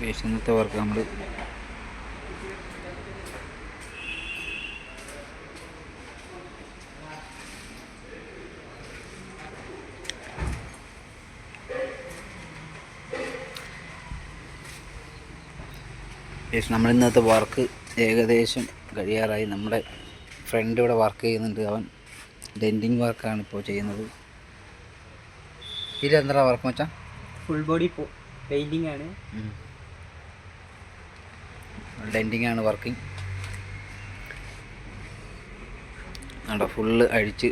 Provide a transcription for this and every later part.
ഇന്നത്തെ വർക്ക് നമ്മൾ ഇന്നത്തെ വർക്ക് ഏകദേശം കഴിയാറായി. നമ്മുടെ ഫ്രണ്ട് ഇവിടെ വർക്ക് ചെയ്യുന്നുണ്ട്. അവൻ ഡെൻറ്റിങ് വർക്കാണ് ഇപ്പോൾ ചെയ്യുന്നത്. ഇതെന്താ വർക്ക് വെച്ചാൽ ഫുൾ ബോഡി പെയിൻറ്റിങ് ആണ്. ഡെൻറ്റിങ് ആണ് വർക്കിംഗ്. ആണ്ടോ ഫുള്ള് അഴിച്ച്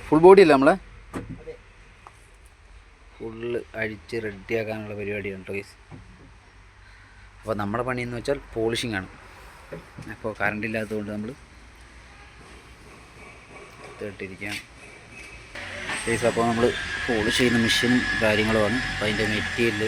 ഫുൾ ബോഡി അല്ല നമ്മളെ ഫുള്ള് അഴിച്ച് റെഡിയാക്കാനുള്ള പരിപാടിയാണ് ഗൈസ്. അപ്പോൾ നമ്മുടെ പണിയെന്ന് വെച്ചാൽ പോളിഷിംഗ് ആണ്. അപ്പോൾ കറണ്ട് ഇല്ലാത്തതുകൊണ്ട് നമ്മൾ ഇട്ടിരിക്കുകയാണ് ഗൈസ്. അപ്പോൾ നമ്മൾ പോളിഷ് ചെയ്യുന്ന മെഷീനും കാര്യങ്ങളുമാണ്. അപ്പോൾ അതിൻ്റെ മെറ്റീരിയൽ